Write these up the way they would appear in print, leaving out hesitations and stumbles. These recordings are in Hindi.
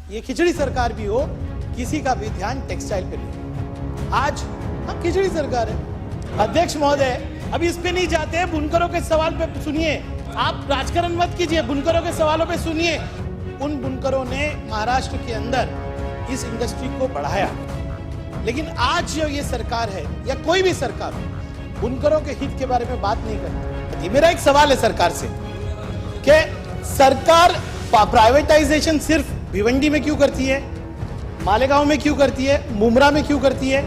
ये खिचड़ी सरकार भी हो, किसी का भी ध्यान टेक्सटाइल पे नहीं। आज हम खिचड़ी सरकार है। अध्यक्ष महोदय, अभी इस पे नहीं जाते, बुनकरों के सवाल पे सुनिए। आप राजकारण मत कीजिए, बुनकरों के सवालों पे सुनिए। उन बुनकरों ने महाराष्ट्र के अंदर इस इंडस्ट्री को बढ़ाया, लेकिन आज जो ये सरकार है या कोई भी सरकार हो, बुनकरों के हित के बारे में बात नहीं करती। मेरा एक सवाल है सरकार से कि सरकार प्राइवेटाइजेशन सिर्फ भिवंडी में क्यों करती है, मालेगांव में क्यों करती है, मुमरा में क्यों करती है,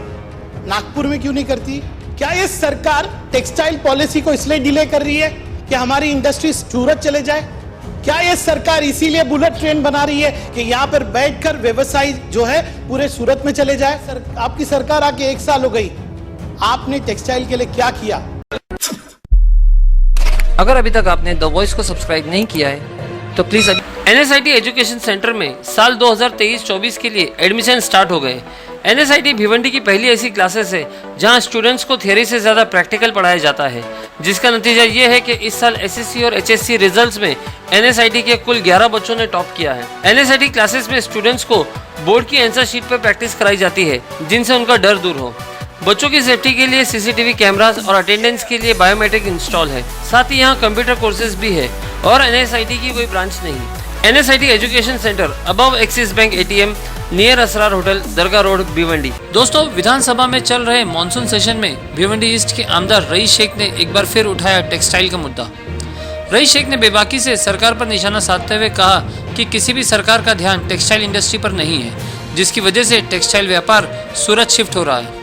नागपुर में क्यों नहीं करती? क्या ये सरकार टेक्सटाइल पॉलिसी को इसलिए डिले कर रही है कि हमारी इंडस्ट्री सूरत चले जाए? क्या ये सरकार इसीलिए बुलेट ट्रेन बना रही है कि यहां पर बैठकर व्यवसाय जो है पूरे सूरत में चले जाए? आपकी सरकार आके 1 साल हो गई, आपने टेक्सटाइल के लिए क्या किया? अगर अभी तक आपने द वॉइस को सब्सक्राइब नहीं किया है तो प्लीज अभी। NSIT एजुकेशन सेंटर में साल 2023-24 के लिए एडमिशन स्टार्ट हो गए। NSIT भिवंडी की पहली ऐसी क्लासेस है जहां स्टूडेंट्स को थ्योरी से ज़्यादा प्रैक्टिकल पढ़ाया जाता है, जिसका नतीजा ये है कि इस साल SSC और HSC रिजल्ट्स में NSIT के कुल 11 बच्चों ने टॉप किया है। NSIT क्लासेस में स्टूडेंट्स को बोर्ड की आंसर शीट पर प्रैक्टिस कराई जाती है, जिनसे उनका डर दूर हो। बच्चों की सेफ्टी के लिए CCTV कैमरास और अटेंडेंस के लिए बायोमेट्रिक इंस्टॉल है। साथ ही यहाँ कंप्यूटर कोर्सेज भी है और NSIT की कोई ब्रांच नहीं। NSIT education centre above Axis bank ATM near Asrar hotel, Dargah road, Bhiwandi. दोस्तों, विधानसभा में चल रहे मॉनसून सेशन में भिवंडी ईस्ट के आमदार रईस शेख ने एक बार फिर उठाया टेक्सटाइल का मुद्दा। रईस शेख ने बेबाकी से सरकार पर निशाना साधते हुए कहा कि किसी भी सरकार का ध्यान टेक्सटाइल इंडस्ट्री पर नहीं है, जिसकी वजह से टेक्सटाइल व्यापार सूरत शिफ्ट हो रहा है।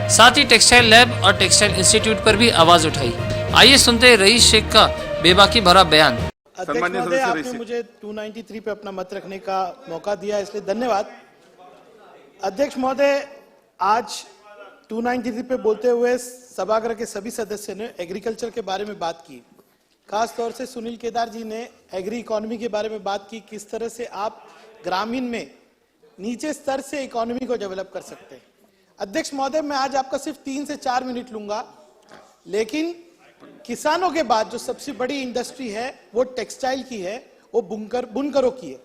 साथ ही टेक्सटाइल लैब और टेक्सटाइल इंस्टीट्यूट पर भी आवाज उठाई। आइए सुनते हैं रईस शेख का बेबाकी भरा बयान। अध्यक्ष महोदय, आपने मुझे 293 पे अपना मत रखने का मौका दिया, इसलिए धन्यवाद। अध्यक्ष महोदय, आज 293 पे बोलते हुए सभागृह के सभी सदस्य ने एग्रीकल्चर के बारे में बात की। खास तौर से सुनील केदार जी ने एग्री इकोनॉमी के बारे में बात की, किस तरह से आप ग्रामीण में नीचे स्तर से इकोनॉमी को डेवलप कर सकते हैं। अध्यक्ष महोदय, मैं आज आपका सिर्फ 3 से 4 मिनट लूंगा, लेकिन किसानों के बाद जो सबसे बड़ी इंडस्ट्री है वो टेक्सटाइल की है, वो बुनकरों की है।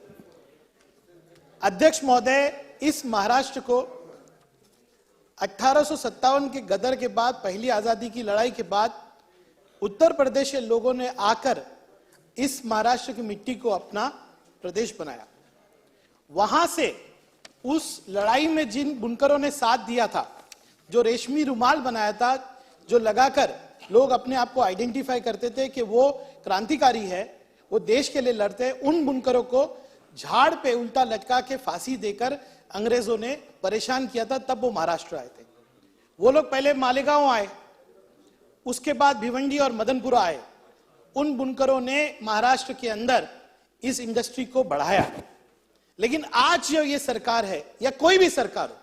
अध्यक्ष महोदय, इस महाराष्ट्र को 1857 के गदर के बाद, पहली आजादी की लड़ाई के बाद उत्तर प्रदेश के लोगों ने आकर इस महाराष्ट्र की मिट्टी को अपना प्रदेश बनाया। वहां से उस लड़ाई में जिन बुनकरों ने साथ दिया था, जो रेशमी रुमाल बनाया था, जो लगाकर लोग अपने आप को आइडेंटिफाई करते थे कि वो क्रांतिकारी है, वो देश के लिए लड़ते हैं, उन बुनकरों को झाड़ पे उल्टा लटका के फांसी देकर अंग्रेजों ने परेशान किया था। तब वो महाराष्ट्र आए थे। वो लोग पहले मालेगांव आए, उसके बाद भिवंडी और मदनपुरा आए। उन बुनकरों ने महाराष्ट्र के अंदर इस इंडस्ट्री को बढ़ाया। लेकिन आज जो ये सरकार है या कोई भी सरकार हो,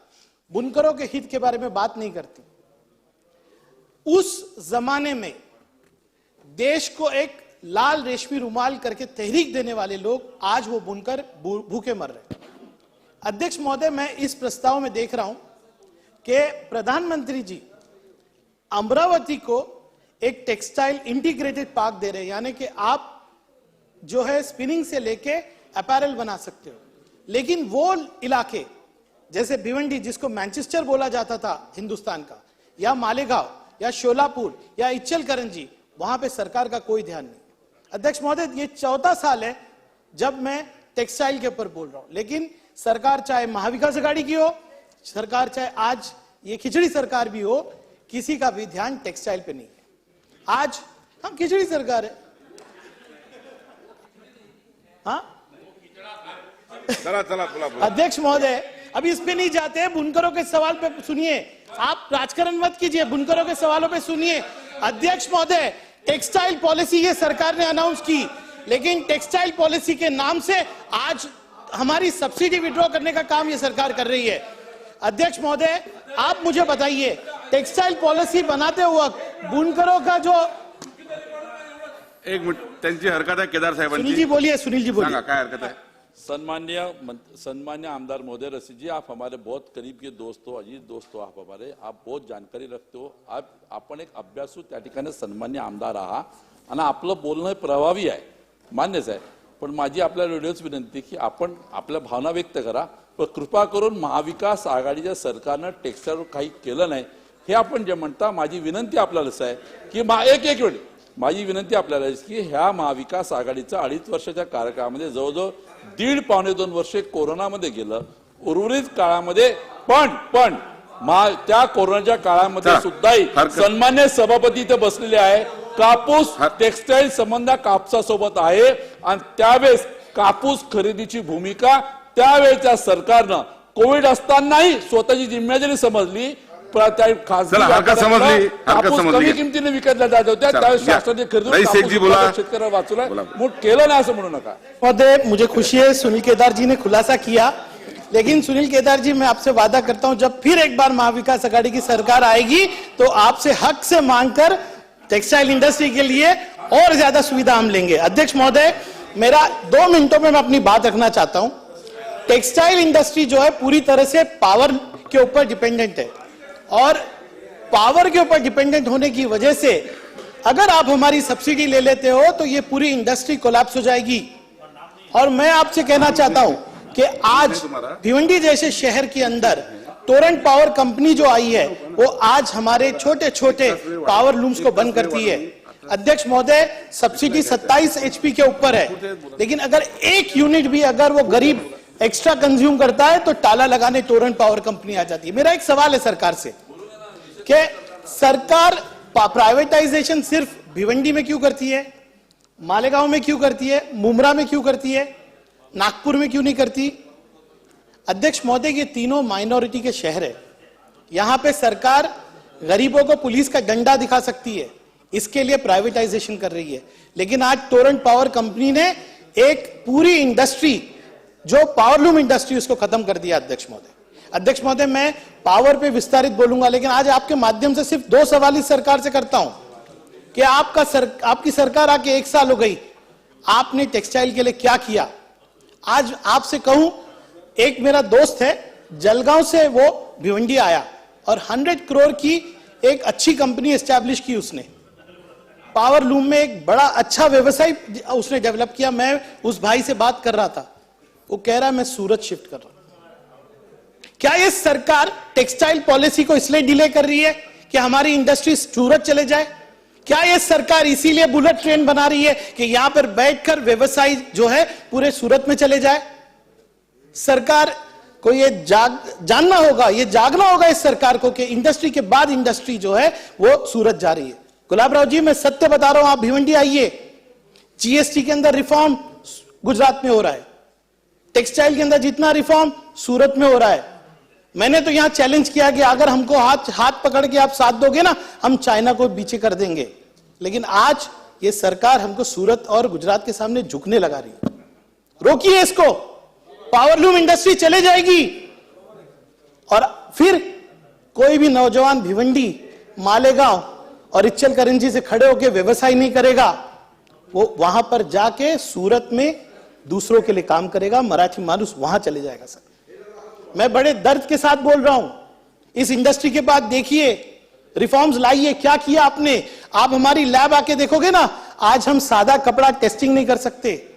बुनकरों के हित के बारे में बात नहीं करती। उस जमाने में देश को एक लाल रेशमी रुमाल करके तहरीक देने वाले लोग आज वो बुनकर भूखे मर रहे हैं। अध्यक्ष महोदय, मैं इस प्रस्ताव में देख रहा हूं कि प्रधानमंत्री जी अमरावती को एक टेक्सटाइल इंटीग्रेटेड पार्क दे रहे हैं, यानी कि आप जो है स्पिनिंग से लेके अपैरल बना सकते हो। लेकिन वो इलाके जैसे भिवंडी, जिसको मैनचेस्टर बोला जाता था हिंदुस्तान का, या मालेगांव या शोलापुर या इच्चलकरंजी, वहां पे सरकार का कोई ध्यान नहीं। अध्यक्ष महोदय, ये 14 साल है जब मैं टेक्सटाइल के ऊपर बोल रहा हूं, लेकिन सरकार चाहे महाविकास आघाड़ी की हो, सरकार चाहे आज ये खिचड़ी सरकार भी हो, किसी का भी ध्यान टेक्सटाइल पे नहीं है। आज हम खिचड़ी सरकार है। हाँ, चला अध्यक्ष महोदय, अभी इस पे नहीं जाते, बुनकरों के सवाल पे सुनिए। आप राजकारण मत कीजिए, बुनकरों के सवालों पे सुनिए। अध्यक्ष महोदय, टेक्सटाइल पॉलिसी ये सरकार ने अनाउंस की, लेकिन टेक्सटाइल पॉलिसी के नाम से आज हमारी सब्सिडी विड्रॉ करने का काम ये सरकार कर रही है। अध्यक्ष महोदय, आप मुझे बताइए, टेक्सटाइल पॉलिसी बनाते वक्त बुनकरों का जो एक मिनिट, त्यांची हरकत आहे केदार साहेबांची। सुनील जी बोलिए, सुनील जी बोलिए। काय हरकत है? सम्मान्य आमदार महोदय रसी जी, आप हमारे बहुत करीब के दोस्त हो, अजीज दोस्त हो आप हमारे, आप बहुत जानकारी रखते हो। आपण एक अभ्यासू त्या ठिकाणी सन्मान्य आमदार आहात आणि आपलं बोलणं प्रभावी आहे, मान्यच आहे। पण माझी आपल्याला एवढीच विनंती की आपण आपल्या भावना व्यक्त करा, पण कृपा करून महाविकास आघाडीच्या सरकारनं टेक्स्टाईलवर काही केलं नाही हे आपण जे म्हणता, माझी विनंती आपल्यालाच आहे की एक वेळ माझी विनंती आपल्याला आहे की ह्या महाविकास आघाडीचा 2.5 वर्षाच्या कार्यकाळामध्ये जवळजवळ 1.5-2 वर्षे कोरोनामध्ये गेलं. उर्वरित काळामध्ये पण त्या कोरोनाच्या काळामध्ये सुद्धाही सन्मान्य सभापती इथे बसलेले आहे. कापूस टेक्स्टाईल संबंध कापसासोबत आहे आणि त्यावेळेस कापूस खरेदीची भूमिका त्यावेळेच्या सरकारनं कोविड असतानाही स्वतःची जिम्मेदारी समजली. कमी किमतीने विकल्या जात होत्या त्यावेळेस शासनाने खरेदी शेतकऱ्याला वाचवलाय. मूठ केलं नाही असं म्हणू नका. महोदय, मुझे खुशी है सुनील केदार जी ने खुलासा किया, लेकिन सुनील केदार जी मैं आपसे वादा करता हूं जब फिर एक बार महाविकास आघाड़ी की सरकार आएगी तो आपसे हक से मांगकर टेक्सटाइल इंडस्ट्री के लिए और ज्यादा सुविधा हम लेंगे. अध्यक्ष महोदय, मेरा 2 मिनटों में मैं अपनी बात रखना चाहता हूं. टेक्सटाइल इंडस्ट्री जो है पूरी तरह से पावर के ऊपर डिपेंडेंट है और पावर के ऊपर डिपेंडेंट होने की वजह से अगर आप हमारी सब्सिडी ले लेते हो तो ये पूरी इंडस्ट्री कोलैप्स हो जाएगी. और मैं आपसे कहना चाहता हूं कि आज भिवंडी जैसे शहर के अंदर टोरेंट पावर कंपनी जो आई है वो आज हमारे छोटे छोटे पावर लूम्स को बंद करती है. अध्यक्ष महोदय, सब्सिडी 27 HP के ऊपर है, लेकिन अगर एक यूनिट भी अगर वो गरीब एक्स्ट्रा कंज्यूम करता है तो ताला लगाने टोरेंट पावर कंपनी आ जाती है. मेरा एक सवाल है सरकार से कि सरकार प्राइवेटाइजेशन सिर्फ भिवंडी में क्यों करती है, मालेगांव में क्यों करती है, मुमरा में क्यों करती है, नागपुर में क्यों नहीं करती? अध्यक्ष महोदय, ये तीनों माइनॉरिटी के शहर है. यहां पे सरकार गरीबों को पुलिस का डंडा दिखा सकती है, इसके लिए प्राइवेटाइजेशन कर रही है. लेकिन आज टोरेंट पावर कंपनी ने एक पूरी इंडस्ट्री जो पावरलूम इंडस्ट्री उसको खत्म कर दिया. अध्यक्ष महोदय, मैं पावर पे विस्तारित बोलूंगा, लेकिन आज आपके माध्यम से सिर्फ 2 सवाल इस सरकार से करता हूं कि आपकी सरकार आके 1 साल हो गई, आपने टेक्सटाइल के लिए क्या किया? आज आपसे कहूं, एक मेरा दोस्त है जलगांव से, वो भिवंडी आया और 100 करोड़ की एक अच्छी कंपनी एस्टैब्लिश की उसने. पावर लूम में एक बड़ा अच्छा व्यवसाय उसने डेवलप किया. मैं उस भाई से बात कर रहा था, वो कह रहा मैं सूरत शिफ्ट कर रहा हूं. क्या ये सरकार टेक्सटाइल पॉलिसी को इसलिए डिले कर रही है कि हमारी इंडस्ट्री सूरत चले जाए? क्या ये सरकार इसीलिए बुलेट ट्रेन बना रही है कि यहां पर बैठकर व्यवसाय जो है पूरे सूरत में चले जाए? सरकार को ये जानना होगा, ये जागना होगा इस सरकार को कि इंडस्ट्री के बाद इंडस्ट्री जो है वो सूरत जा रही है. गुलाबराव जी, मैं सत्य बता रहा हूं, आप भिवंडी आइए. GST के अंदर रिफॉर्म गुजरात में हो रहा है, टेक्सटाइल के अंदर जितना रिफॉर्म सूरत में हो रहा है. मैंने तो यहां चैलेंज किया कि अगर हमको हाथ पकड़ के आप साथ दोगे ना, हम चाइना को पीछे कर देंगे. लेकिन आज ये सरकार हमको सूरत और गुजरात के सामने झुकने लगा रही है. रोकिए इसको, पावरलूम इंडस्ट्री चले जाएगी और फिर कोई भी नौजवान भिवंडी, मालेगांव और इच्चलकरंजी से खड़े होकर व्यवसाय नहीं करेगा. वो वहां पर जाके सूरत में दूसरों के लिए काम करेगा, मराठी मानुस वहां चले जाएगा. सर, मैं बड़े दर्द के साथ बोल रहा हूं. इस इंडस्ट्री के बाद देखिए, रिफॉर्म्स लाइए. क्या किया आपने? आप हमारी लैब आके देखोगे ना, आज हम सादा कपड़ा टेस्टिंग नहीं कर सकते.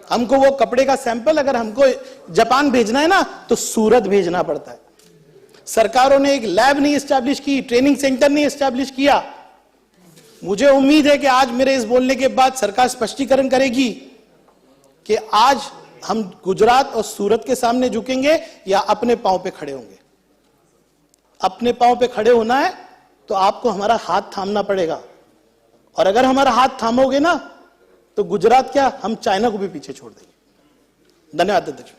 हमको वो कपड़े का सैंपल अगर हमको जापान भेजना है ना तो सूरत भेजना पड़ता है. सरकारों ने एक लैब नहीं एस्टैब्लिश की, ट्रेनिंग सेंटर नहीं एस्टैब्लिश किया. मुझे उम्मीद है कि आज मेरे इस बोलने के बाद सरकार स्पष्टीकरण करेगी कि आज हम गुजरात और सूरत के सामने झुकेंगे या अपने पांव पे खड़े होंगे. अपने पांव पे खड़े होना है तो आपको हमारा हाथ थामना पड़ेगा, और अगर हमारा हाथ थामोगे ना तो गुजरात क्या, हम चाइना को भी पीछे छोड़ देंगे. धन्यवाद अध्यक्ष.